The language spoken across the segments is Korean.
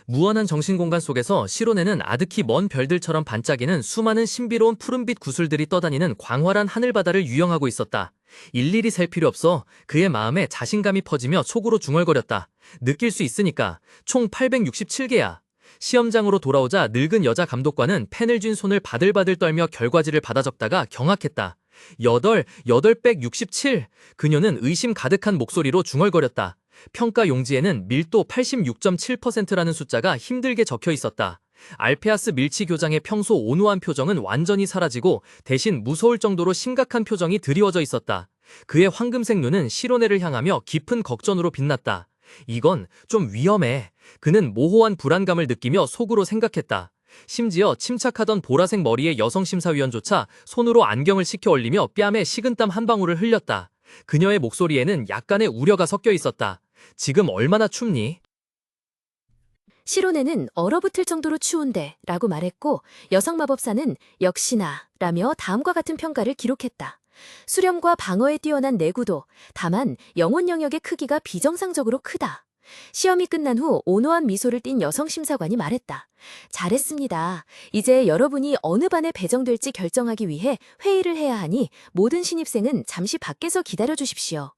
무한한 정신공간 속에서 시론에는 아득히 먼 별들처럼 반짝이는 수많은 신비로운 푸른빛 구슬들이 떠다니는 광활한 하늘바다를 유영하고 있었다. 일일이 셀 필요 없어. 그의 마음에 자신감이 퍼지며 속으로 중얼거렸다. 느낄 수 있으니까. 총 867개야. 시험장으로 돌아오자 늙은 여자 감독관은 펜을 쥔 손을 바들바들 떨며 결과지를 받아 적다가 경악했다. 8,867. 그녀는 의심 가득한 목소리로 중얼거렸다. 평가 용지에는 밀도 86.7%라는 숫자가 힘들게 적혀 있었다. 알페아스 밀치 교장의 평소 온화한 표정은 완전히 사라지고 대신 무서울 정도로 심각한 표정이 드리워져 있었다. 그의 황금색 눈은 시로네를 향하며 깊은 걱정으로 빛났다. 이건 좀 위험해. 그는 모호한 불안감을 느끼며 속으로 생각했다. 심지어 침착하던 보라색 머리의 여성 심사위원조차 손으로 안경을 식혀 올리며 뺨에 식은땀 한 방울을 흘렸다. 그녀의 목소리에는 약간의 우려가 섞여 있었다. 지금 얼마나 춥니? 시로네는 얼어붙을 정도로 추운데 라고 말했고 여성 마법사는 역시나 라며 다음과 같은 평가를 기록했다. 수렴과 방어에 뛰어난 내구도, 다만 영혼 영역의 크기가 비정상적으로 크다. 시험이 끝난 후 온화한 미소를 띤 여성 심사관이 말했다. 잘했습니다. 이제 여러분이 어느 반에 배정될지 결정하기 위해 회의를 해야 하니 모든 신입생은 잠시 밖에서 기다려 주십시오.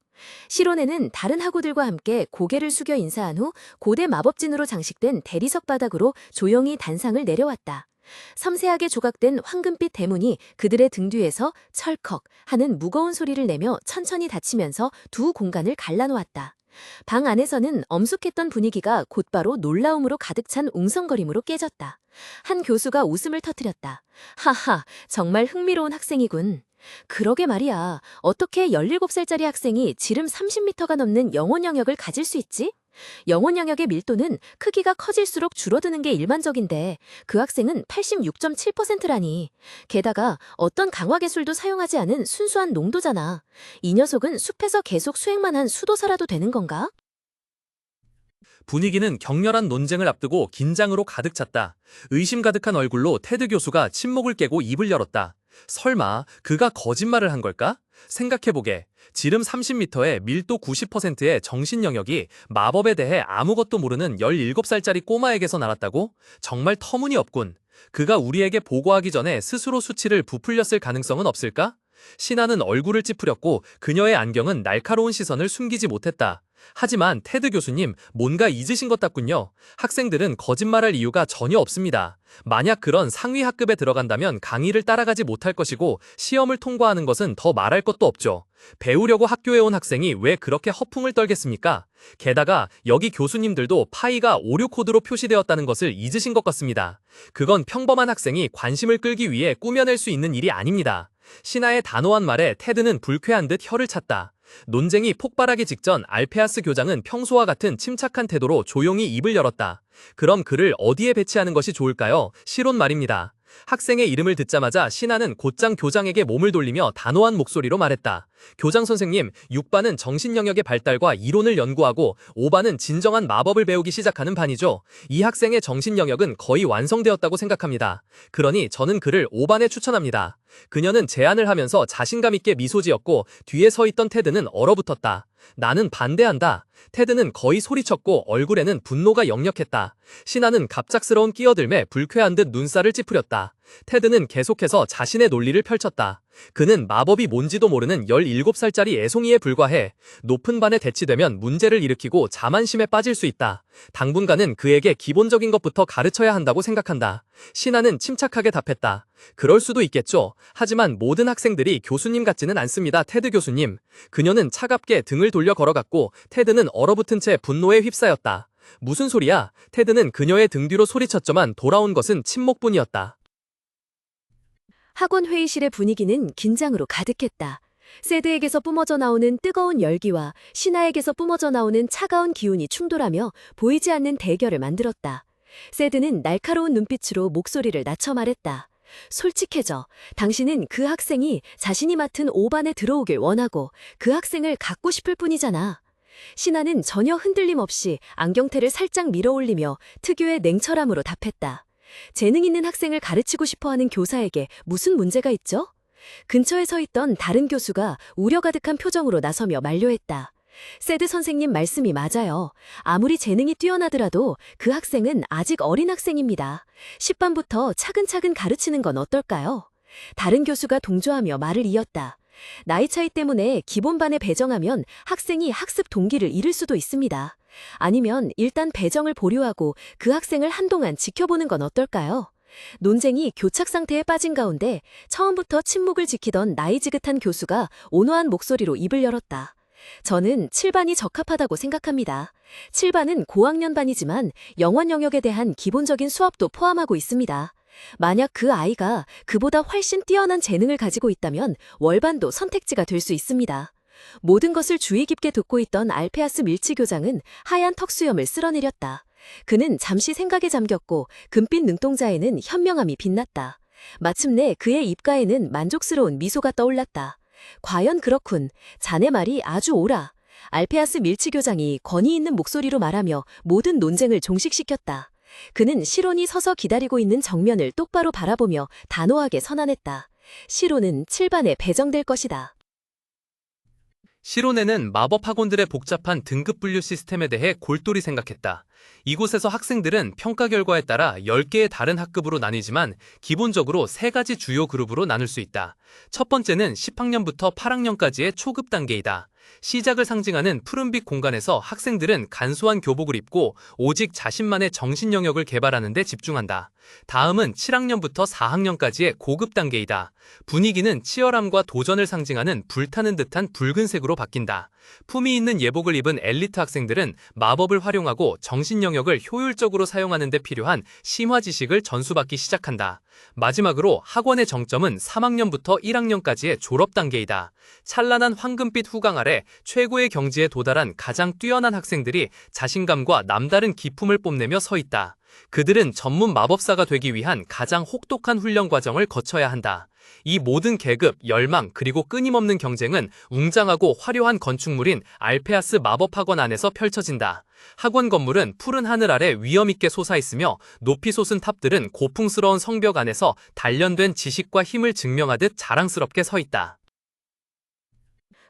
시로네는 다른 학우들과 함께 고개를 숙여 인사한 후 고대 마법진으로 장식된 대리석 바닥으로 조용히 단상을 내려왔다. 섬세하게 조각된 황금빛 대문이 그들의 등 뒤에서 철컥 하는 무거운 소리를 내며 천천히 닫히면서 두 공간을 갈라놓았다. 방 안에서는 엄숙했던 분위기가 곧바로 놀라움으로 가득 찬 웅성거림으로 깨졌다. 한 교수가 웃음을 터뜨렸다. 하하, 정말 흥미로운 학생이군. 그러게 말이야. 어떻게 17살짜리 학생이 지름 30m가 넘는 영혼 영역을 가질 수 있지? 영혼 영역의 밀도는 크기가 커질수록 줄어드는 게 일반적인데 그 학생은 86.7%라니. 게다가 어떤 강화 개술도 사용하지 않은 순수한 농도잖아. 이 녀석은 숲에서 계속 수행만 한 수도사라도 되는 건가? 분위기는 격렬한 논쟁을 앞두고 긴장으로 가득 찼다. 의심 가득한 얼굴로 테드 교수가 침묵을 깨고 입을 열었다. 설마 그가 거짓말을 한 걸까? 생각해보게. 지름 30m에 밀도 90%의 정신 영역이 마법에 대해 아무것도 모르는 17살짜리 꼬마에게서 날았다고? 정말 터무니없군. 그가 우리에게 보고하기 전에 스스로 수치를 부풀렸을 가능성은 없을까? 신하는 얼굴을 찌푸렸고 그녀의 안경은 날카로운 시선을 숨기지 못했다. 하지만 테드 교수님, 뭔가 잊으신 것 같군요. 학생들은 거짓말할 이유가 전혀 없습니다. 만약 그런 상위 학급에 들어간다면 강의를 따라가지 못할 것이고 시험을 통과하는 것은 더 말할 것도 없죠. 배우려고 학교에 온 학생이 왜 그렇게 허풍을 떨겠습니까? 게다가 여기 교수님들도 파이가 오류 코드로 표시되었다는 것을 잊으신 것 같습니다. 그건 평범한 학생이 관심을 끌기 위해 꾸며낼 수 있는 일이 아닙니다. 신하의 단호한 말에 테드는 불쾌한 듯 혀를 찼다. 논쟁이 폭발하기 직전 알페아스 교장은 평소와 같은 침착한 태도로 조용히 입을 열었다. 그럼 그를 어디에 배치하는 것이 좋을까요? 실온 말입니다. 학생의 이름을 듣자마자 신하는 곧장 교장에게 몸을 돌리며 단호한 목소리로 말했다. 교장 선생님, 6반은 정신 영역의 발달과 이론을 연구하고 5반은 진정한 마법을 배우기 시작하는 반이죠. 이 학생의 정신 영역은 거의 완성되었다고 생각합니다. 그러니 저는 그를 5반에 추천합니다. 그녀는 제안을 하면서 자신감 있게 미소 지었고 뒤에 서 있던 테드는 얼어붙었다. 나는 반대한다. 테드는 거의 소리쳤고 얼굴에는 분노가 역력했다. 신하는 갑작스러운 끼어들매 불쾌한 듯 눈살을 찌푸렸다. 테드는 계속해서 자신의 논리를 펼쳤다. 그는 마법이 뭔지도 모르는 17살짜리 애송이에 불과해. 높은 반에 대치되면 문제를 일으키고 자만심에 빠질 수 있다. 당분간은 그에게 기본적인 것부터 가르쳐야 한다고 생각한다. 신하는 침착하게 답했다. 그럴 수도 있겠죠. 하지만 모든 학생들이 교수님 같지는 않습니다, 테드 교수님. 그녀는 차갑게 등을 돌려 걸어갔고 테드는 얼어붙은 채 분노에 휩싸였다. 무슨 소리야? 테드는 그녀의 등 뒤로 소리쳤지만 돌아온 것은 침묵뿐이었다. 학원 회의실의 분위기는 긴장으로 가득했다. 세드에게서 뿜어져 나오는 뜨거운 열기와 신하에게서 뿜어져 나오는 차가운 기운이 충돌하며 보이지 않는 대결을 만들었다. 세드는 날카로운 눈빛으로 목소리를 낮춰 말했다. 솔직해져. 당신은 그 학생이 자신이 맡은 5반에 들어오길 원하고 그 학생을 갖고 싶을 뿐이잖아. 신하는 전혀 흔들림 없이 안경테를 살짝 밀어올리며 특유의 냉철함으로 답했다. 재능 있는 학생을 가르치고 싶어하는 교사에게 무슨 문제가 있죠? 근처에 서 있던 다른 교수가 우려 가득한 표정으로 나서며 만류했다. 세드 선생님 말씀이 맞아요. 아무리 재능이 뛰어나더라도 그 학생은 아직 어린 학생입니다. 10반부터 차근차근 가르치는 건 어떨까요? 다른 교수가 동조하며 말을 이었다. 나이 차이 때문에 기본반에 배정하면 학생이 학습 동기를 잃을 수도 있습니다. 아니면 일단 배정을 보류하고 그 학생을 한동안 지켜보는 건 어떨까요? 논쟁이 교착 상태에 빠진 가운데 처음부터 침묵을 지키던 나이 지긋한 교수가 온화한 목소리로 입을 열었다. 저는 7반이 적합하다고 생각합니다. 7반은 고학년반이지만 영원 영역에 대한 기본적인 수업도 포함하고 있습니다. 만약 그 아이가 그보다 훨씬 뛰어난 재능을 가지고 있다면 월반도 선택지가 될 수 있습니다. 모든 것을 주의 깊게 듣고 있던 알페아스 밀치 교장은 하얀 턱수염을 쓸어내렸다. 그는 잠시 생각에 잠겼고 금빛 눈동자에는 현명함이 빛났다. 마침내 그의 입가에는 만족스러운 미소가 떠올랐다. 과연 그렇군. 자네 말이 아주 옳아. 알페아스 밀치 교장이 권위 있는 목소리로 말하며 모든 논쟁을 종식시켰다. 그는 시론이 서서 기다리고 있는 정면을 똑바로 바라보며 단호하게 선언했다. 시론은 7반에 배정될 것이다. 시로네는 마법 학원들의 복잡한 등급 분류 시스템에 대해 골똘히 생각했다. 이곳에서 학생들은 평가 결과에 따라 10개의 다른 학급으로 나뉘지만 기본적으로 3가지 주요 그룹으로 나눌 수 있다. 첫 번째는 10학년부터 8학년까지의 초급 단계이다. 시작을 상징하는 푸른빛 공간에서 학생들은 간소한 교복을 입고 오직 자신만의 정신 영역을 개발하는 데 집중한다. 다음은 7학년부터 4학년까지의 고급 단계이다. 분위기는 치열함과 도전을 상징하는 불타는 듯한 붉은색으로 바뀐다. 품위 있는 예복을 입은 엘리트 학생들은 마법을 활용하고 정신 영역을 효율적으로 사용하는 데 필요한 심화 지식을 전수받기 시작한다. 마지막으로 학원의 정점은 3학년부터 1학년까지의 졸업 단계이다. 찬란한 황금빛 후광 아래 최고의 경지에 도달한 가장 뛰어난 학생들이 자신감과 남다른 기품을 뽐내며 서 있다. 그들은 전문 마법사가 되기 위한 가장 혹독한 훈련 과정을 거쳐야 한다. 이 모든 계급, 열망, 그리고 끊임없는 경쟁은 웅장하고 화려한 건축물인 알페아스 마법학원 안에서 펼쳐진다. 학원 건물은 푸른 하늘 아래 위엄있게 솟아있으며 높이 솟은 탑들은 고풍스러운 성벽 안에서 단련된 지식과 힘을 증명하듯 자랑스럽게 서 있다.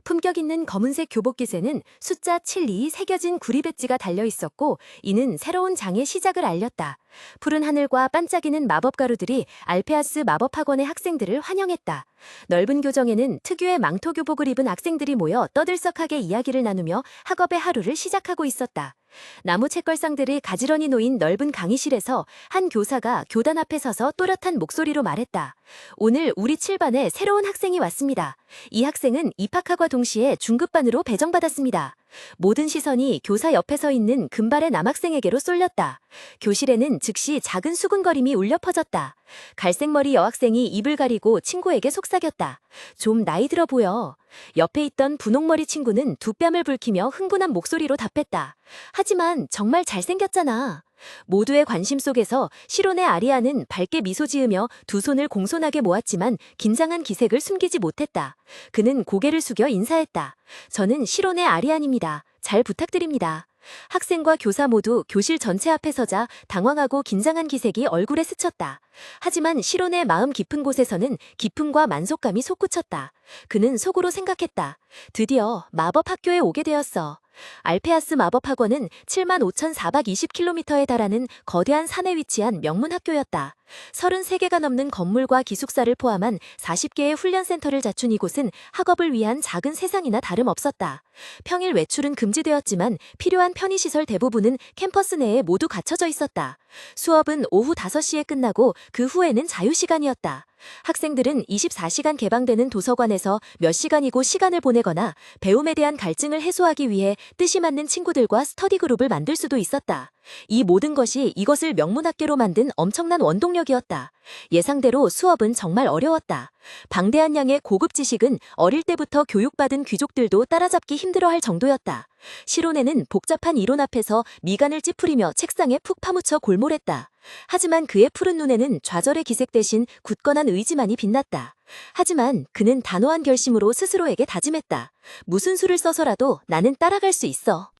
품격 있는 검은색 교복 기세는 숫자 7이 새겨진 구리 배지가 달려 있었고 이는 새로운 장의 시작을 알렸다. 푸른 하늘과 반짝이는 마법 가루들이 알페아스 마법학원의 학생들을 환영했다. 넓은 교정에는 특유의 망토 교복을 입은 학생들이 모여 떠들썩하게 이야기를 나누며 학업의 하루를 시작하고 있었다. 나무 책걸상들이 가지런히 놓인 넓은 강의실에서 한 교사가 교단 앞에 서서 또렷한 목소리로 말했다. 오늘 우리 7반에 새로운 학생이 왔습니다. 이 학생은 입학학과 동시에 중급반으로 배정받았습니다. 모든 시선이 교사 옆에 서 있는 금발의 남학생에게로 쏠렸다. 교실에는 즉시 작은 수군거림이 울려 퍼졌다. 갈색머리 여학생이 입을 가리고 친구에게 속삭였다. 좀 나이 들어 보여. 옆에 있던 분홍머리 친구는 두 뺨을 붉히며 흥분한 목소리로 답했다. 하지만 정말 잘생겼잖아. 모두의 관심 속에서 시론의 아리아는 밝게 미소 지으며 두 손을 공손하게 모았지만 긴장한 기색을 숨기지 못했다. 그는 고개를 숙여 인사했다. 저는 시론의 아리안입니다. 잘 부탁드립니다. 학생과 교사 모두 교실 전체 앞에 서자 당황하고 긴장한 기색이 얼굴에 스쳤다. 하지만 시론의 마음 깊은 곳에서는 기쁨과 만족감이 솟구쳤다. 그는 속으로 생각했다. 드디어 마법 학교에 오게 되었어. 알페아스 마법학원은 75,420km에 달하는 거대한 산에 위치한 명문 학교였다. 33개가 넘는 건물과 기숙사를 포함한 40개의 훈련센터를 갖춘 이곳은 학업을 위한 작은 세상이나 다름없었다. 평일 외출은 금지되었지만 필요한 편의시설 대부분은 캠퍼스 내에 모두 갖춰져 있었다. 수업은 오후 5시에 끝나고 그 후에는 자유시간이었다. 학생들은 24시간 개방되는 도서관에서 몇 시간이고 시간을 보내거나 배움에 대한 갈증을 해소하기 위해 뜻이 맞는 친구들과 스터디 그룹을 만들 수도 있었다. 이 모든 것이 이것을 명문학교로 만든 엄청난 원동력이었다. 예상대로 수업은 정말 어려웠다. 방대한 양의 고급 지식은 어릴 때부터 교육받은 귀족들도 따라잡기 힘들어할 정도였다. 시론에는 복잡한 이론 앞에서 미간을 찌푸리며 책상에 푹 파묻혀 골몰했다. 하지만 그의 푸른 눈에는 좌절의 기색 대신 굳건한 의지만이 빛났다. 하지만 그는 단호한 결심으로 스스로에게 다짐했다. 무슨 수를 써서라도 나는 따라갈 수 있어.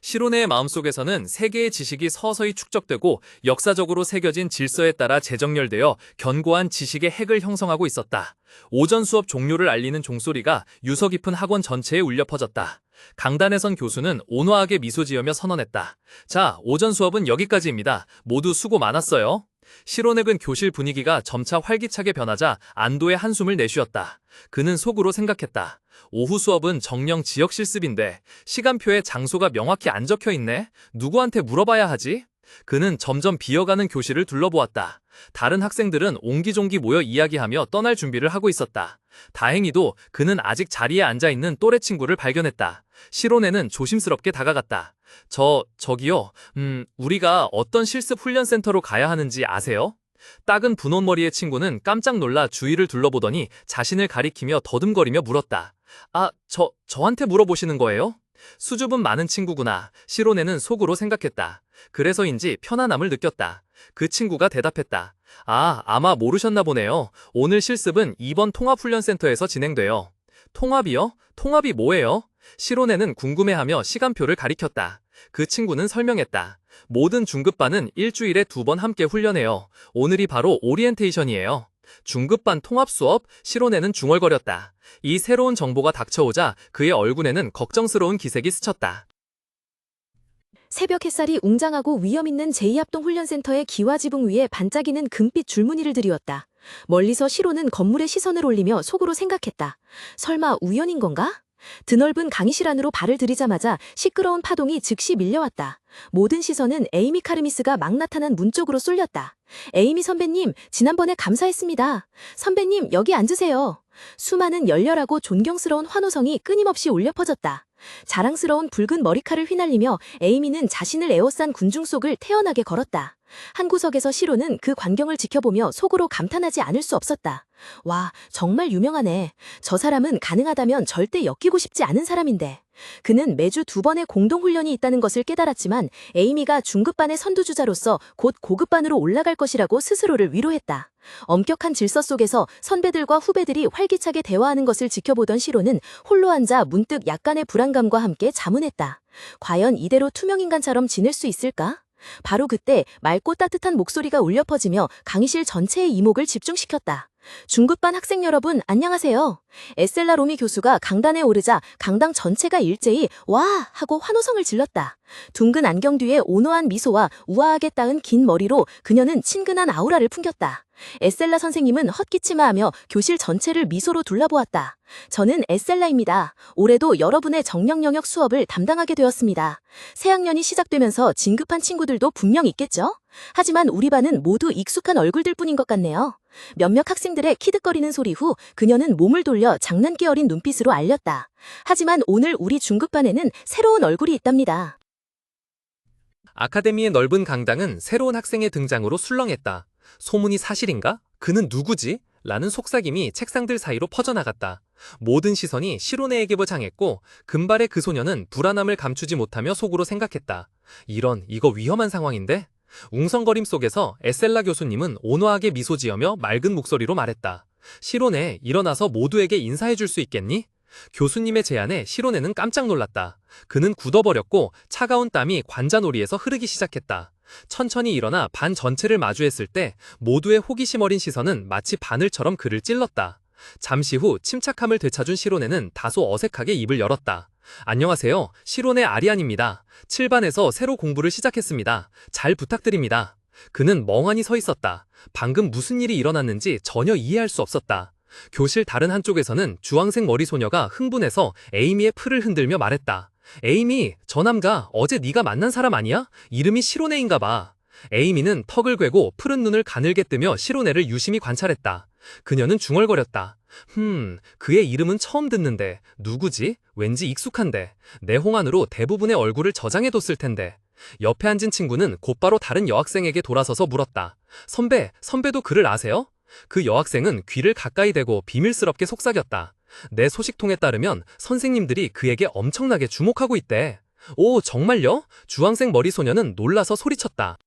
시로네의 마음속에서는 세계의 지식이 서서히 축적되고 역사적으로 새겨진 질서에 따라 재정렬되어 견고한 지식의 핵을 형성하고 있었다. 오전 수업 종료를 알리는 종소리가 유서 깊은 학원 전체에 울려 퍼졌다. 강단에 선 교수는 온화하게 미소 지으며 선언했다. 자, 오전 수업은 여기까지입니다. 모두 수고 많았어요. 시로넥은 교실 분위기가 점차 활기차게 변하자 안도의 한숨을 내쉬었다. 그는 속으로 생각했다. 오후 수업은 정령 지역 실습인데 시간표에 장소가 명확히 안 적혀 있네. 누구한테 물어봐야 하지? 그는 점점 비어가는 교실을 둘러보았다. 다른 학생들은 옹기종기 모여 이야기하며 떠날 준비를 하고 있었다. 다행히도 그는 아직 자리에 앉아있는 또래 친구를 발견했다. 시로네는 조심스럽게 다가갔다. 저기요, 우리가 어떤 실습 훈련센터로 가야 하는지 아세요? 딱은 분홍 머리의 친구는 깜짝 놀라 주위를 둘러보더니 자신을 가리키며 더듬거리며 물었다. 아, 저한테 물어보시는 거예요? 수줍음 많은 친구구나. 시로네는 속으로 생각했다. 그래서인지 편안함을 느꼈다. 그 친구가 대답했다. 아, 아마 모르셨나 보네요. 오늘 실습은 2번 통합훈련센터에서 진행돼요. 통합이요? 통합이 뭐예요? 시로네는 궁금해하며 시간표를 가리켰다. 그 친구는 설명했다. 모든 중급반은 일주일에 2번 함께 훈련해요. 오늘이 바로 오리엔테이션이에요. 중급반 통합 수업? 시로네는 중얼거렸다. 이 새로운 정보가 닥쳐오자 그의 얼굴에는 걱정스러운 기색이 스쳤다. 새벽 햇살이 웅장하고 위험 있는 제2합동 훈련센터의 기와지붕 위에 반짝이는 금빛 줄무늬를 드리웠다. 멀리서 시로는 건물에 시선을 올리며 속으로 생각했다. 설마 우연인 건가? 드넓은 강의실 안으로 발을 들이자마자 시끄러운 파동이 즉시 밀려왔다. 모든 시선은 에이미 카르미스가 막 나타난 문 쪽으로 쏠렸다. 에이미 선배님, 지난번에 감사했습니다. 선배님, 여기 앉으세요. 수많은 열렬하고 존경스러운 환호성이 끊임없이 울려 퍼졌다. 자랑스러운 붉은 머리칼을 휘날리며 에이미는 자신을 에워싼 군중 속을 태연하게 걸었다. 한 구석에서 시로는 그 광경을 지켜보며 속으로 감탄하지 않을 수 없었다. 와, 정말 유명하네. 저 사람은 가능하다면 절대 엮이고 싶지 않은 사람인데. 그는 매주 2번의 공동훈련이 있다는 것을 깨달았지만 에이미가 중급반의 선두주자로서 곧 고급반으로 올라갈 것이라고 스스로를 위로했다. 엄격한 질서 속에서 선배들과 후배들이 활기차게 대화하는 것을 지켜보던 시로는 홀로 앉아 문득 약간의 불안감과 함께 자문했다. 과연 이대로 투명인간처럼 지낼 수 있을까? 바로 그때 맑고 따뜻한 목소리가 울려 퍼지며 강의실 전체의 이목을 집중시켰다. 중급반 학생 여러분, 안녕하세요. 에셀라 로미 교수가 강단에 오르자 강당 전체가 일제히 와! 하고 환호성을 질렀다. 둥근 안경 뒤에 온화한 미소와 우아하게 따은 긴 머리로 그녀는 친근한 아우라를 풍겼다. 에셀라 선생님은 헛기침하며 교실 전체를 미소로 둘러보았다. 저는 에셀라입니다. 올해도 여러분의 정령 영역 수업을 담당하게 되었습니다. 새학년이 시작되면서 진급한 친구들도 분명 있겠죠? 하지만 우리 반은 모두 익숙한 얼굴들 뿐인 것 같네요. 몇몇 학생들의 키득거리는 소리 후 그녀는 몸을 돌려 장난기 어린 눈빛으로 알렸다. 하지만 오늘 우리 중급반에는 새로운 얼굴이 있답니다. 아카데미의 넓은 강당은 새로운 학생의 등장으로 술렁했다. 소문이 사실인가? 그는 누구지? 라는 속삭임이 책상들 사이로 퍼져나갔다. 모든 시선이 시로네에게 향했고 금발의 그 소녀는 불안함을 감추지 못하며 속으로 생각했다. 이거 위험한 상황인데? 웅성거림 속에서 에셀라 교수님은 온화하게 미소 지으며 맑은 목소리로 말했다. 시로네, 일어나서 모두에게 인사해 줄 수 있겠니? 교수님의 제안에 시로네는 깜짝 놀랐다. 그는 굳어버렸고 차가운 땀이 관자놀이에서 흐르기 시작했다. 천천히 일어나 반 전체를 마주했을 때 모두의 호기심 어린 시선은 마치 바늘처럼 그를 찔렀다. 잠시 후 침착함을 되찾은 시로네는 다소 어색하게 입을 열었다. 안녕하세요. 시로네 아리안입니다. 7반에서 새로 공부를 시작했습니다. 잘 부탁드립니다. 그는 멍하니 서 있었다. 방금 무슨 일이 일어났는지 전혀 이해할 수 없었다. 교실 다른 한쪽에서는 주황색 머리 소녀가 흥분해서 에이미의 풀을 흔들며 말했다. 에이미, 저 남자 어제 네가 만난 사람 아니야? 이름이 시로네인가 봐. 에이미는 턱을 꿰고 푸른 눈을 가늘게 뜨며 시로네를 유심히 관찰했다. 그녀는 중얼거렸다. 그의 이름은 처음 듣는데 누구지? 왠지 익숙한데. 내 홍안으로 대부분의 얼굴을 저장해뒀을 텐데. 옆에 앉은 친구는 곧바로 다른 여학생에게 돌아서서 물었다. 선배도 그를 아세요? 그 여학생은 귀를 가까이 대고 비밀스럽게 속삭였다. 내 소식통에 따르면 선생님들이 그에게 엄청나게 주목하고 있대. 오, 정말요? 주황색 머리 소녀는 놀라서 소리쳤다.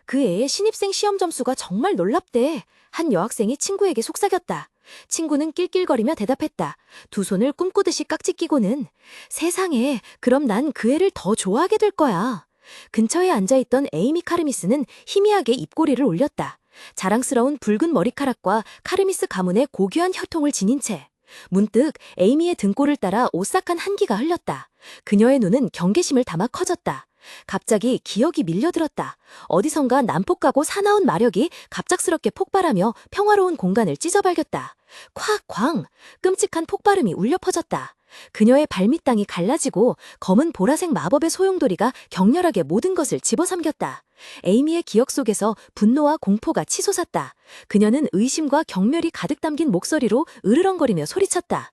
그 애의 신입생 시험 점수가 정말 놀랍대. 한 여학생이 친구에게 속삭였다. 친구는 낄낄거리며 대답했다. 두 손을 꿈꾸듯이 깍지 끼고는. 세상에, 그럼 난 그 애를 더 좋아하게 될 거야. 근처에 앉아있던 에이미 카르미스는 희미하게 입꼬리를 올렸다. 자랑스러운 붉은 머리카락과 카르미스 가문의 고귀한 혈통을 지닌 채. 문득 에이미의 등골을 따라 오싹한 한기가 흘렀다. 그녀의 눈은 경계심을 담아 커졌다. 갑자기 기억이 밀려들었다. 어디선가 난폭 가고 사나운 마력이 갑작스럽게 폭발하며 평화로운 공간을 찢어발겼다. 콱! 끔찍한 폭발음이 울려 퍼졌다. 그녀의 발밑땅이 갈라지고 검은 보라색 마법의 소용돌이가 격렬하게 모든 것을 집어삼켰다. 에이미의 기억 속에서 분노와 공포가 치솟았다. 그녀는 의심과 경멸이 가득 담긴 목소리로 으르렁거리며 소리쳤다.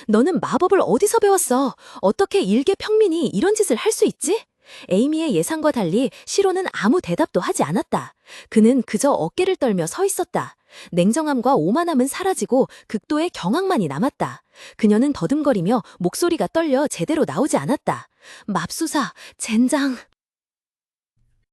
너는 마법을 어디서 배웠어? 어떻게 일개 평민이 이런 짓을 할 수 있지? 에이미의 예상과 달리 시로는 아무 대답도 하지 않았다. 그는 그저 어깨를 떨며 서 있었다. 냉정함과 오만함은 사라지고 극도의 경악만이 남았다. 그녀는 더듬거리며 목소리가 떨려 제대로 나오지 않았다. 맙소사, 젠장.